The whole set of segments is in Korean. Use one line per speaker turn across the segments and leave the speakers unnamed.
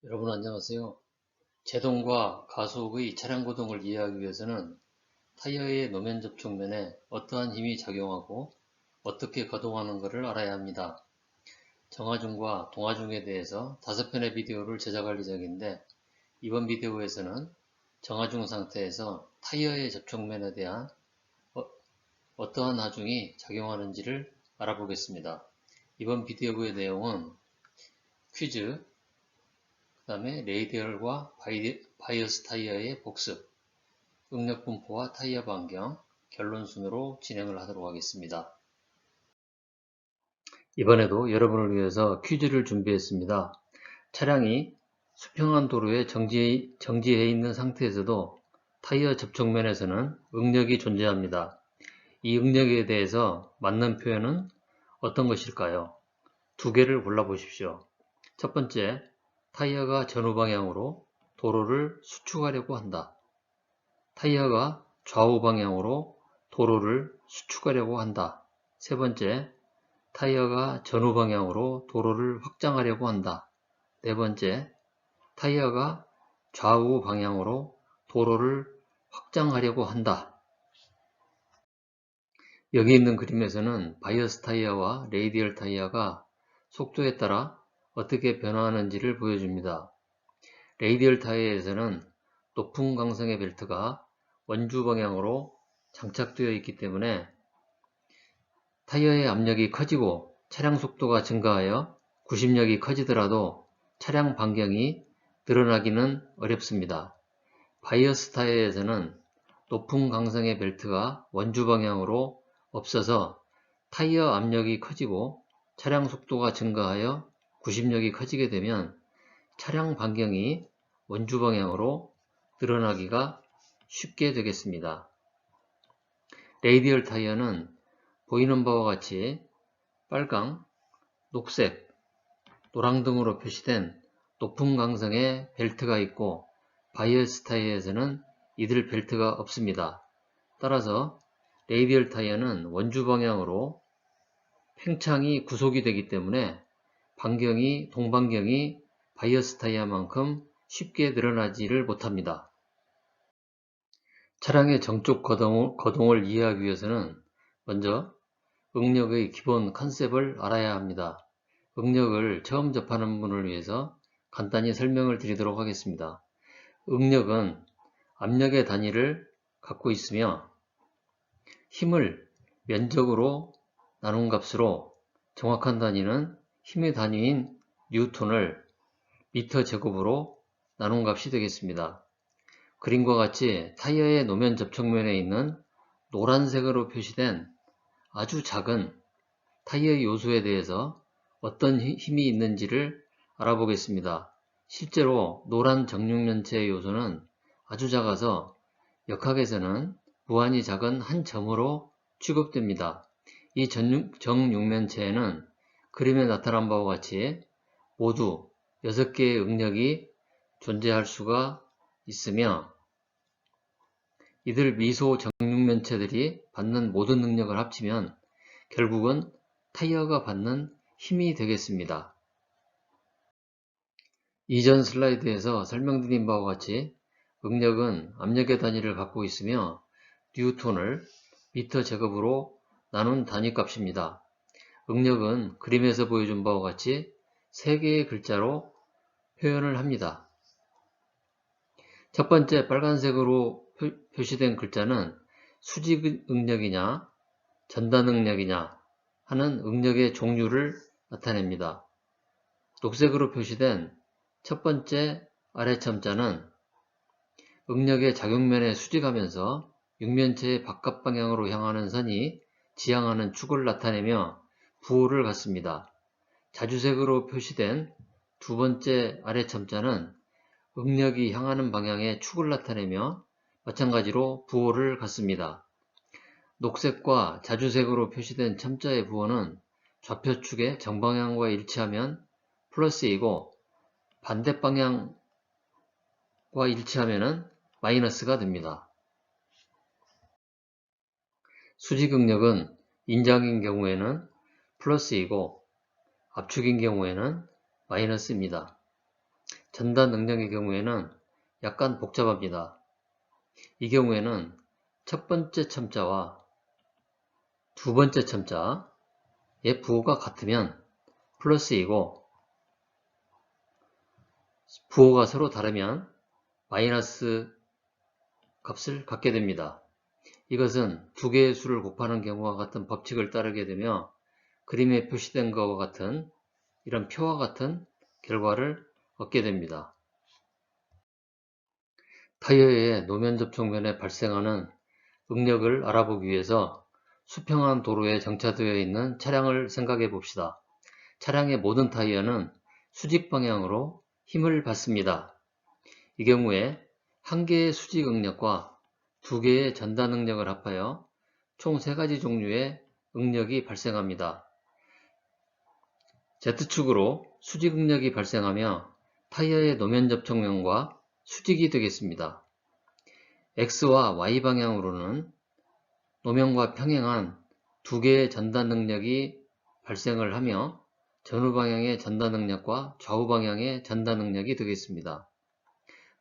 여러분 안녕하세요. 제동과 가속의 차량 구동을 이해하기 위해서는 타이어의 노면 접촉면에 어떠한 힘이 작용하고 어떻게 거동하는 것을 알아야 합니다. 정하중과 동하중에 대해서 5편의 비디오를 제작할 예정인데 이번 비디오에서는 정하중 상태에서 타이어의 접촉면에 대한 어떠한 하중이 작용하는지를 알아보겠습니다. 이번 비디오의 내용은 퀴즈, 그 다음에 레이디얼과 바이어스 타이어의 복습, 응력 분포와 타이어 반경, 결론 순으로 진행을 하도록 하겠습니다. 이번에도 여러분을 위해서 퀴즈를 준비했습니다. 차량이 수평한 도로에 정지해 있는 상태에서도 타이어 접촉면에서는 응력이 존재합니다. 이 응력에 대해서 맞는 표현은 어떤 것일까요? 두 개를 골라보십시오. 첫 번째, 타이어가 전후 방향으로 도로를 수축하려고 한다. 타이어가 좌우 방향으로 도로를 수축하려고 한다. 세 번째, 타이어가 전후 방향으로 도로를 확장하려고 한다. 네 번째, 타이어가 좌우 방향으로 도로를 확장하려고 한다. 여기 있는 그림에서는 바이어스 타이어와 레이디얼 타이어가 속도에 따라 어떻게 변화하는지를 보여줍니다. 레이디얼 타이어에서는 높은 강성의 벨트가 원주 방향으로 장착되어 있기 때문에 타이어의 압력이 커지고 차량 속도가 증가하여 구심력이 커지더라도 차량 반경이 늘어나기는 어렵습니다. 바이어스 타이어에서는 높은 강성의 벨트가 원주 방향으로 없어서 타이어 압력이 커지고 차량 속도가 증가하여 구심력이 커지게 되면 차량 반경이 원주 방향으로 늘어나기가 쉽게 되겠습니다. 레이디얼 타이어는 보이는 바와 같이 빨강, 녹색, 노랑 등으로 표시된 높은 강성의 벨트가 있고 바이어스 타이어에서는 이들 벨트가 없습니다. 따라서 레이디얼 타이어는 원주 방향으로 팽창이 구속이 되기 때문에 동반경이 바이어스 타이어만큼 쉽게 늘어나지를 못합니다. 차량의 정적 거동을 이해하기 위해서는 먼저 응력의 기본 컨셉을 알아야 합니다. 응력을 처음 접하는 분을 위해서 간단히 설명을 드리도록 하겠습니다. 응력은 압력의 단위를 갖고 있으며 힘을 면적으로 나눈 값으로 정확한 단위는 힘의 단위인 뉴턴을 미터 제곱으로 나눈 값이 되겠습니다. 그림과 같이 타이어의 노면 접촉면에 있는 노란색으로 표시된 아주 작은 타이어 요소에 대해서 어떤 힘이 있는지를 알아보겠습니다. 실제로 노란 정육면체의 요소는 아주 작아서 역학에서는 무한히 작은 한 점으로 취급됩니다. 이 정육면체에는 그림에 나타난 바와 같이 모두 6개의 응력이 존재할 수가 있으며 이들 미소 정육면체들이 받는 모든 능력을 합치면 결국은 타이어가 받는 힘이 되겠습니다. 이전 슬라이드에서 설명드린 바와 같이 응력은 압력의 단위를 갖고 있으며 뉴턴을 미터 제곱으로 나눈 단위값입니다. 응력은 그림에서 보여준 바와 같이 3개의 글자로 표현을 합니다. 첫 번째 빨간색으로 표시된 글자는 수직 응력이냐 전단 응력이냐 하는 응력의 종류를 나타냅니다. 녹색으로 표시된 첫 번째 아래첨자는 응력의 작용면에 수직하면서 육면체의 바깥 방향으로 향하는 선이 지향하는 축을 나타내며 부호를 갖습니다. 자주색으로 표시된 두 번째 아래첨자는 응력이 향하는 방향의 축을 나타내며 마찬가지로 부호를 갖습니다. 녹색과 자주색으로 표시된 첨자의 부호는 좌표축의 정방향과 일치하면 플러스이고 반대 방향과 일치하면 마이너스가 됩니다. 수직 응력은 인장인 경우에는 플러스이고 압축인 경우에는 마이너스입니다. 전단 능력의 경우에는 약간 복잡합니다. 이 경우에는 첫 번째 첨자와 두 번째 첨자의 부호가 같으면 플러스이고, 부호가 서로 다르면 마이너스 값을 갖게 됩니다. 이것은 두 개의 수를 곱하는 경우와 같은 법칙을 따르게 되며 그림에 표시된 것과 같은 이런 표와 같은 결과를 얻게 됩니다. 타이어의 노면 접촉면에 발생하는 응력을 알아보기 위해서 수평한 도로에 정차되어 있는 차량을 생각해 봅시다. 차량의 모든 타이어는 수직 방향으로 힘을 받습니다. 이 경우에 한 개의 수직 응력과 두 개의 전단 응력을 합하여 총 3가지 종류의 응력이 발생합니다. Z축으로 수직 응력이 발생하며 타이어의 노면 접촉면과 수직이 되겠습니다. X와 Y 방향으로는 노면과 평행한 두 개의 전단 능력이 발생을 하며 전후 방향의 전단 능력과 좌우 방향의 전단 능력이 되겠습니다.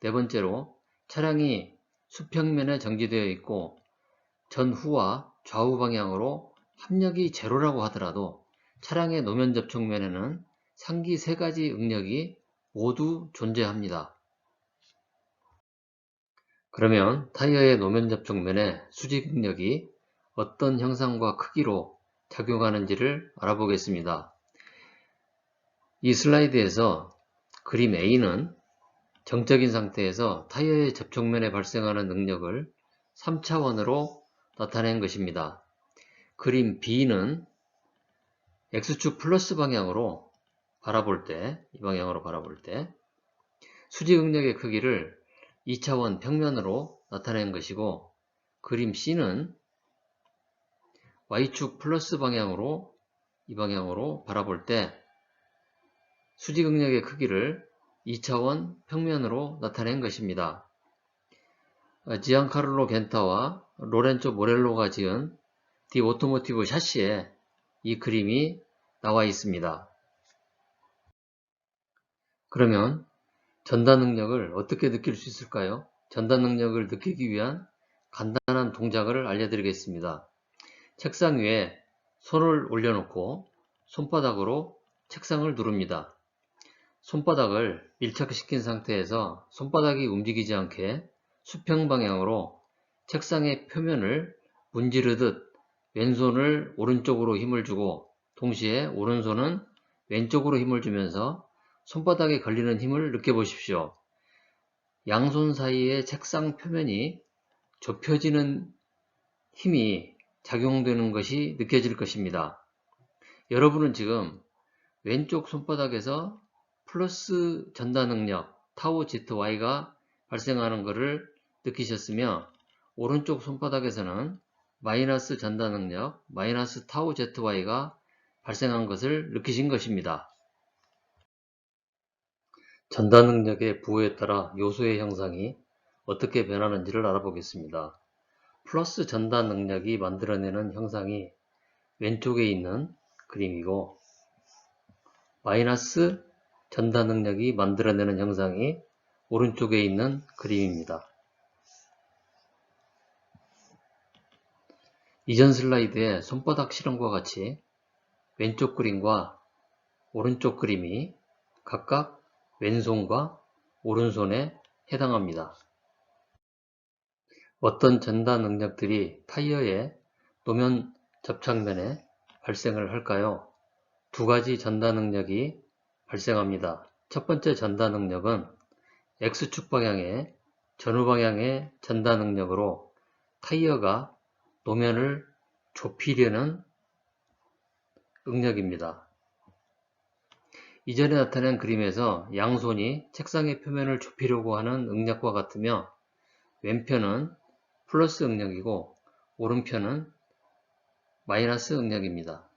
네 번째로 차량이 수평면에 정지되어 있고 전후와 좌우 방향으로 합력이 제로라고 하더라도 차량의 노면 접촉면에는 상기 3가지 응력이 모두 존재합니다. 그러면 타이어의 노면 접촉면에 수직 응력이 어떤 형상과 크기로 작용하는지를 알아보겠습니다. 이 슬라이드에서 그림 A는 정적인 상태에서 타이어의 접촉면에 발생하는 능력을 3차원으로 나타낸 것입니다. 그림 B는 X축 플러스 방향으로 바라볼 때, 이 방향으로 바라볼 때 수직 응력의 크기를 2차원 평면으로 나타낸 것이고, 그림 C는 Y축 플러스 방향으로, 이 방향으로 바라볼 때 수직 응력의 크기를 2차원 평면으로 나타낸 것입니다. 지안카를로 겐타와 로렌조 모렐로가 지은 디 오토모티브 샤시에 이 그림이 나와 있습니다. 그러면 전단 능력을 어떻게 느낄 수 있을까요? 전단 능력을 느끼기 위한 간단한 동작을 알려드리겠습니다. 책상 위에 손을 올려놓고 손바닥으로 책상을 누릅니다. 손바닥을 밀착시킨 상태에서 손바닥이 움직이지 않게 수평 방향으로 책상의 표면을 문지르듯 왼손을 오른쪽으로 힘을 주고 동시에 오른손은 왼쪽으로 힘을 주면서 손바닥에 걸리는 힘을 느껴보십시오. 양손 사이의 책상 표면이 좁혀지는 힘이 작용되는 것이 느껴질 것입니다. 여러분은 지금 왼쪽 손바닥에서 플러스 전단 능력 타우 ZY가 발생하는 것을 느끼셨으며 오른쪽 손바닥에서는 마이너스 전단 능력 마이너스 타우 ZY가 발생한 것을 느끼신 것입니다. 전단 능력의 부호에 따라 요소의 형상이 어떻게 변하는지를 알아보겠습니다. 플러스 전단 능력이 만들어내는 형상이 왼쪽에 있는 그림이고, 마이너스 전단 능력이 만들어내는 형상이 오른쪽에 있는 그림입니다. 이전 슬라이드의 손바닥 실험과 같이 왼쪽 그림과 오른쪽 그림이 각각 왼손과 오른손에 해당합니다. 어떤 전단 능력들이 타이어의 노면 접착면에 발생을 할까요? 두 가지 전단 능력이 발생합니다. 첫 번째 전단 능력은 X축 방향의 전후 방향의 전단 능력으로 타이어가 노면을 좁히려는 응력입니다. 이전에 나타낸 그림에서 양손이 책상의 표면을 좁히려고 하는 응력과 같으며 왼편은 플러스 응력이고 오른편은 마이너스 응력입니다.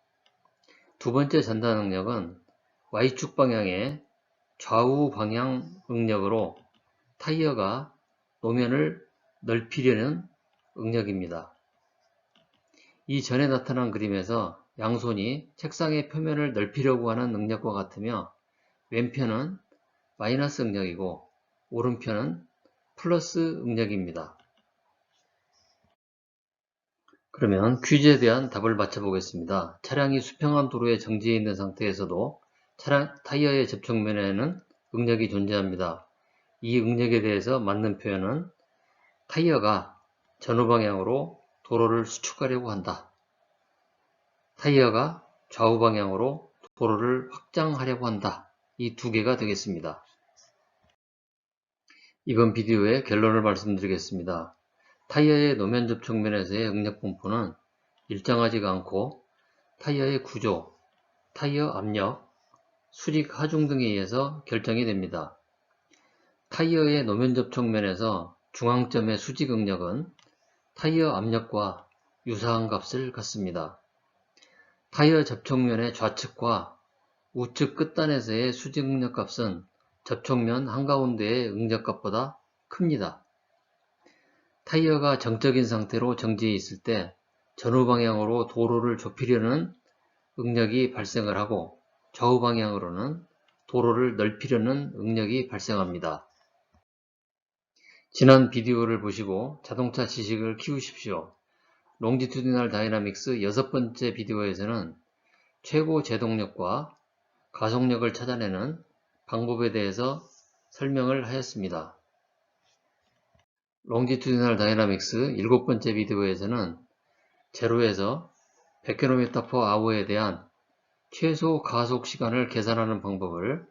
두 번째 전단 응력은 Y축 방향의 좌우 방향 응력으로 타이어가 노면을 넓히려는 응력입니다. 이전에 나타난 그림에서 양손이 책상의 표면을 넓히려고 하는 응력과 같으며 왼편은 마이너스 응력이고 오른편은 플러스 응력입니다. 그러면 퀴즈에 대한 답을 맞춰보겠습니다. 차량이 수평한 도로에 정지해 있는 상태에서도 차량 타이어의 접촉면에는 응력이 존재합니다. 이 응력에 대해서 맞는 표현은 타이어가 전후 방향으로 도로를 수축하려고 한다. 타이어가 좌우 방향으로 도로를 확장하려고 한다. 이 두 개가 되겠습니다. 이번 비디오의 결론을 말씀드리겠습니다. 타이어의 노면 접촉면에서의 응력 분포는 일정하지가 않고 타이어의 구조, 타이어 압력, 수직 하중 등에 의해서 결정이 됩니다. 타이어의 노면 접촉면에서 중앙점의 수직 응력은 타이어 압력과 유사한 값을 갖습니다. 타이어 접촉면의 좌측과 우측 끝단에서의 수직 응력 값은 접촉면 한가운데의 응력값보다 큽니다. 타이어가 정적인 상태로 정지해 있을 때 전후 방향으로 도로를 좁히려는 응력이 발생을 하고 좌우 방향으로는 도로를 넓히려는 응력이 발생합니다. 지난 비디오를 보시고 자동차 지식을 키우십시오. 롱지투디널 다이나믹스 6번째 비디오에서는 최고 제동력과 가속력을 찾아내는 방법에 대해서 설명을 하였습니다. 롱지투디널 다이나믹스 7번째 비디오에서는 제로에서 100km/h에 대한 최소 가속 시간을 계산하는 방법을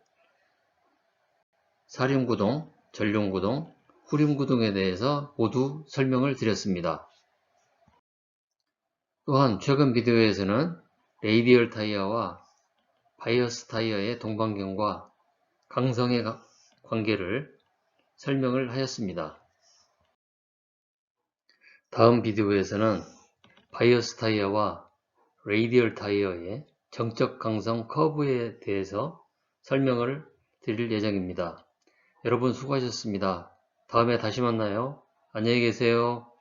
사륜구동, 전륜구동, 후륜구동에 대해서 모두 설명을 드렸습니다. 또한 최근 비디오에서는 레이디얼 타이어와 바이어스 타이어의 동반경과 강성의 관계를 설명을 하였습니다. 다음 비디오에서는 바이어스 타이어와 레이디얼 타이어의 정적 강성 커브에 대해서 설명을 드릴 예정입니다. 여러분 수고하셨습니다. 다음에 다시 만나요. 안녕히 계세요.